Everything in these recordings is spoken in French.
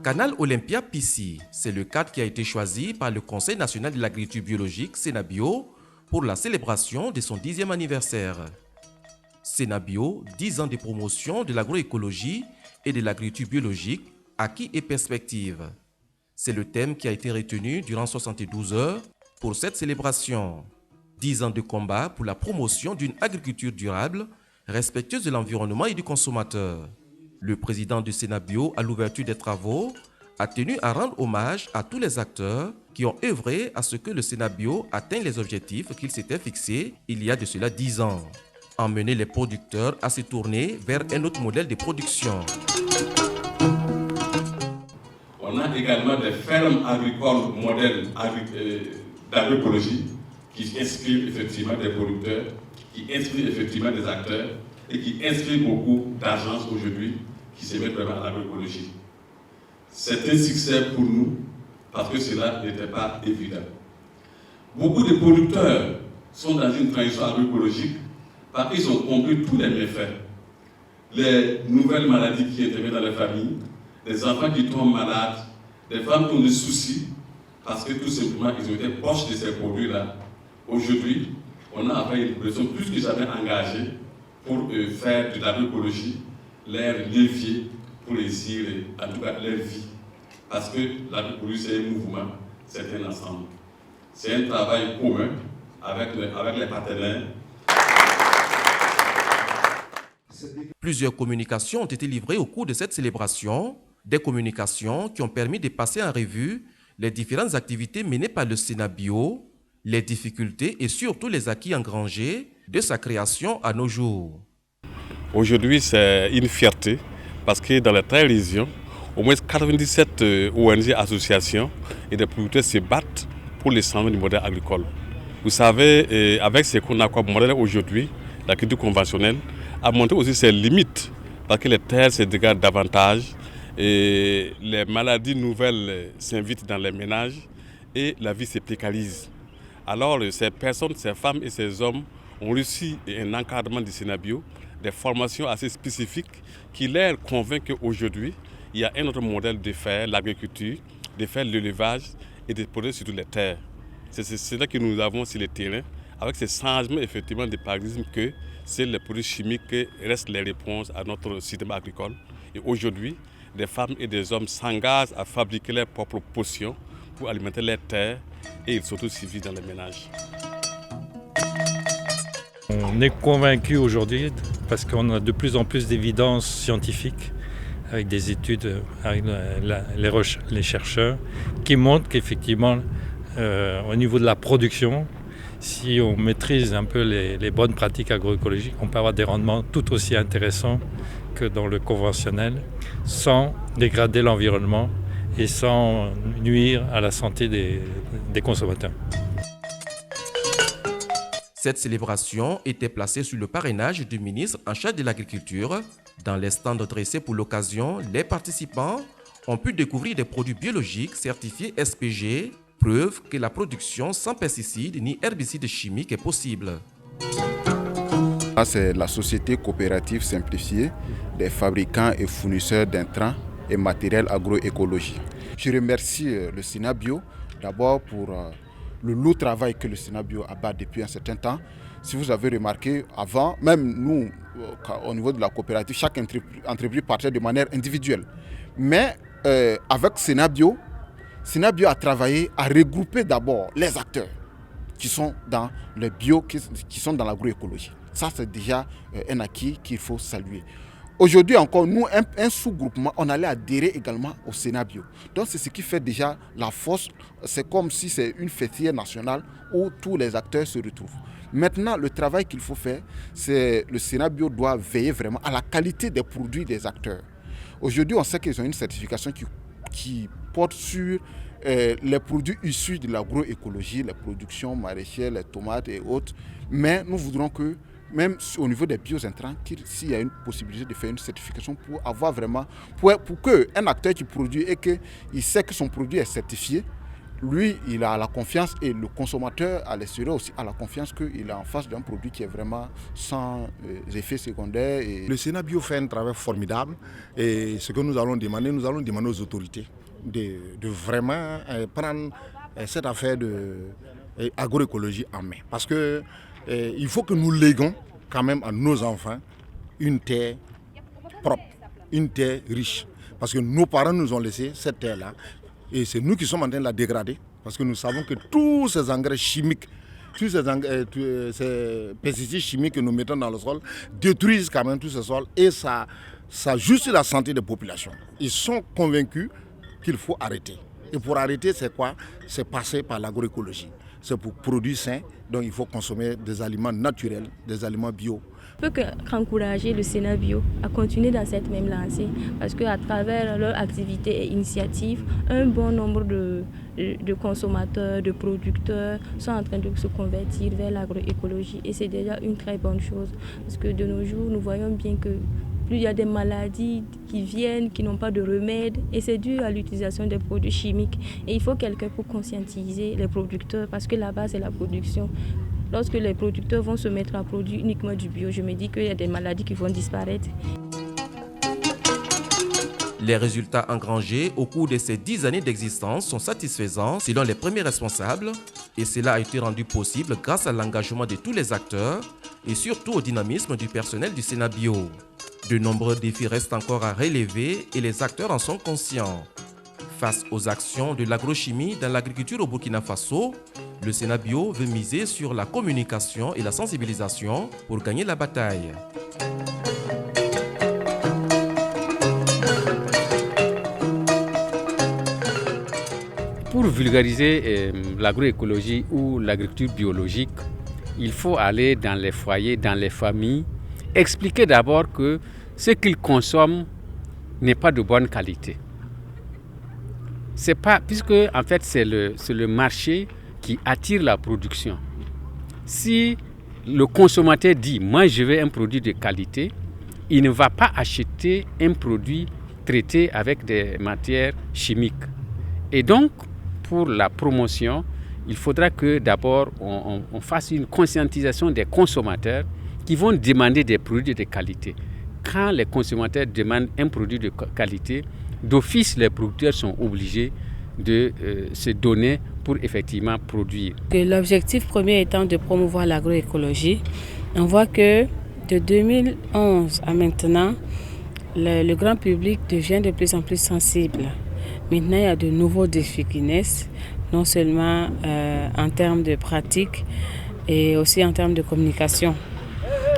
Canal Olympia PC, c'est le cadre qui a été choisi par le Conseil national de l'agriculture biologique, Sénabio, pour la célébration de son 10e anniversaire. Sénabio, 10 ans de promotion de l'agroécologie et de l'agriculture biologique, acquis et perspectives. C'est le thème qui a été retenu durant 72 heures pour cette célébration. 10 ans de combat pour la promotion d'une agriculture durable, respectueuse de l'environnement et du consommateur. Le président du Sénabio, à l'ouverture des travaux, a tenu à rendre hommage à tous les acteurs qui ont œuvré à ce que le Sénabio atteigne les objectifs qu'il s'était fixés il y a de cela 10 ans. Emmener les producteurs à se tourner vers un autre modèle de production. On a également des fermes agricoles modèles d'agroécologie qui inspirent effectivement des producteurs, qui inspirent effectivement des acteurs et qui inspirent beaucoup d'agences aujourd'hui qui se mettent vraiment à l'agroécologie. C'est un succès pour nous parce que cela n'était pas évident. Beaucoup de producteurs sont dans une transition agroécologique parce qu'ils ont compris tous les méfaits. Les nouvelles maladies qui interviennent dans les familles, des enfants qui tombent malades, des femmes qui ont des soucis parce que tout simplement ils ont été proches de ces produits-là. Aujourd'hui, on a une population plus que jamais engagée pour faire de l'agroécologie leur levier pour réussir, en tout cas leur vie. Parce que l'agroécologie, c'est un mouvement, c'est un ensemble. C'est un travail commun avec les partenaires. Plusieurs communications ont été livrées au cours de cette célébration, des communications qui ont permis de passer en revue les différentes activités menées par le Sénabio, les difficultés et surtout les acquis engrangés de sa création à nos jours. Aujourd'hui, c'est une fierté parce que dans les 13 régions, au moins 97 ONG, associations et des producteurs se battent pour le changement du modèle agricole. Vous savez, avec ce qu'on a comme modèle aujourd'hui, l'agriculture conventionnelle a montré aussi ses limites parce que les terres se dégradent davantage et les maladies nouvelles s'invitent dans les ménages et la vie se précarise. Alors ces personnes, ces femmes et ces hommes ont réussi un encadrement du Sénabio, des formations assez spécifiques qui leur convainc qu'aujourd'hui, il y a un autre modèle de faire l'agriculture, de faire l'élevage et de produire surtout les terres. C'est cela que nous avons sur le terrain, avec ce changement effectivement de paradigme que c'est les produits chimiques qui restent les réponses à notre système agricole. Et aujourd'hui, des femmes et des hommes s'engagent à fabriquer leurs propres potions pour alimenter les terres et ils s'autosuffisent dans les ménages. On est convaincu aujourd'hui parce qu'on a de plus en plus d'évidence scientifique avec des études, avec les chercheurs qui montrent qu'effectivement, au niveau de la production, si on maîtrise un peu les bonnes pratiques agroécologiques, on peut avoir des rendements tout aussi intéressants que dans le conventionnel, sans dégrader l'environnement et sans nuire à la santé des consommateurs. Cette célébration était placée sous le parrainage du ministre en charge de l'agriculture. Dans les stands dressés pour l'occasion, les participants ont pu découvrir des produits biologiques certifiés SPG, preuve que la production sans pesticides ni herbicides chimiques est possible. C'est la société coopérative simplifiée des fabricants et fournisseurs d'intrants et matériel agroécologie. Je remercie le Sénabio d'abord pour le lourd travail que le Sénabio abat depuis un certain temps. Si vous avez remarqué, avant, même nous, au niveau de la coopérative, chaque entreprise partait de manière individuelle. Mais avec Sénabio a travaillé à regrouper d'abord les acteurs qui sont dans le bio, qui sont dans l'agroécologie. Ça, c'est déjà un acquis qu'il faut saluer. Aujourd'hui encore, nous, un sous-groupement, on allait adhérer également au Sénabio. Donc c'est ce qui fait déjà la force. C'est comme si c'est une fêtière nationale où tous les acteurs se retrouvent. Maintenant, le travail qu'il faut faire, c'est le Sénabio doit veiller vraiment à la qualité des produits des acteurs. Aujourd'hui, on sait qu'ils ont une certification qui porte sur les produits issus de l'agroécologie, les productions maraîchères, les tomates et autres. Mais nous voudrons que même au niveau des biointrants, s'il y a une possibilité de faire une certification pour avoir vraiment, pour qu'un acteur qui produit et qu'il sait que son produit est certifié, lui, il a la confiance et le consommateur à l'extérieur aussi a la confiance qu'il est en face d'un produit qui est vraiment sans effets secondaires. Le Sénat Bio fait un travail formidable et ce que nous allons demander aux autorités de vraiment prendre cette affaire d'agroécologie en main. Parce que il faut que nous léguons quand même à nos enfants une terre propre, une terre riche. Parce que nos parents nous ont laissé cette terre-là. Et c'est nous qui sommes en train de la dégrader parce que nous savons que tous ces engrais chimiques, tous ces pesticides chimiques que nous mettons dans le sol détruisent quand même tous ces sols et ça juste la santé des populations. Ils sont convaincus qu'il faut arrêter. Et pour arrêter, c'est quoi? C'est passer par l'agroécologie. C'est pour produire sain, donc il faut consommer des aliments naturels, des aliments bio. On peut qu'encourager le Sénat Bio à continuer dans cette même lancée parce qu'à travers leur activité et initiative, un bon nombre de consommateurs, de producteurs sont en train de se convertir vers l'agroécologie et c'est déjà une très bonne chose parce que de nos jours, nous voyons bien que plus il y a des maladies qui viennent, qui n'ont pas de remède et c'est dû à l'utilisation des produits chimiques. Et il faut quelqu'un pour conscientiser les producteurs parce que la base c'est la production. Lorsque les producteurs vont se mettre à produire uniquement du bio, je me dis qu'il y a des maladies qui vont disparaître. Les résultats engrangés au cours de ces 10 années d'existence sont satisfaisants selon les premiers responsables et cela a été rendu possible grâce à l'engagement de tous les acteurs et surtout au dynamisme du personnel du Sénat Bio. De nombreux défis restent encore à relever et les acteurs en sont conscients. Face aux actions de l'agrochimie dans l'agriculture au Burkina Faso, le Sénat Bio veut miser sur la communication et la sensibilisation pour gagner la bataille. Pour vulgariser l'agroécologie ou l'agriculture biologique, il faut aller dans les foyers, dans les familles, expliquer d'abord que ce qu'ils consomment n'est pas de bonne qualité. C'est pas, puisque en fait c'est le marché qui attire la production. Si le consommateur dit « moi je veux un produit de qualité », il ne va pas acheter un produit traité avec des matières chimiques. Et donc, pour la promotion, il faudra que d'abord on fasse une conscientisation des consommateurs qui vont demander des produits de qualité. Quand les consommateurs demandent un produit de qualité, d'office les producteurs sont obligés de se donner pour effectivement produire. L'objectif premier étant de promouvoir l'agroécologie, on voit que de 2011 à maintenant, le grand public devient de plus en plus sensible. Maintenant, il y a de nouveaux défis qui naissent, non seulement en termes de pratique et aussi en termes de communication.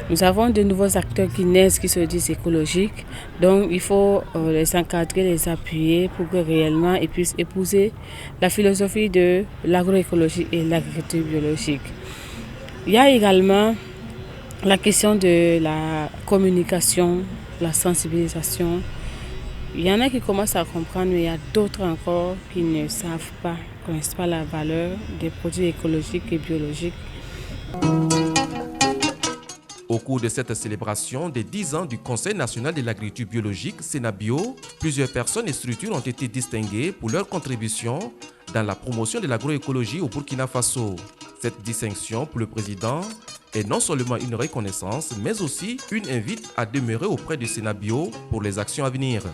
Nous avons de nouveaux acteurs qui naissent, qui se disent écologiques. Donc, il faut les encadrer, les appuyer pour que réellement ils puissent épouser la philosophie de l'agroécologie et l'agriculture biologique. Il y a également la question de la communication, la sensibilisation. Il y en a qui commencent à comprendre, mais il y a d'autres encore qui ne savent pas, ne connaissent pas la valeur des produits écologiques et biologiques. Au cours de cette célébration des 10 ans du Conseil national de l'agriculture biologique Sénat Bio, plusieurs personnes et structures ont été distinguées pour leur contribution dans la promotion de l'agroécologie au Burkina Faso. Cette distinction pour le président est non seulement une reconnaissance, mais aussi une invite à demeurer auprès du Sénat Bio pour les actions à venir.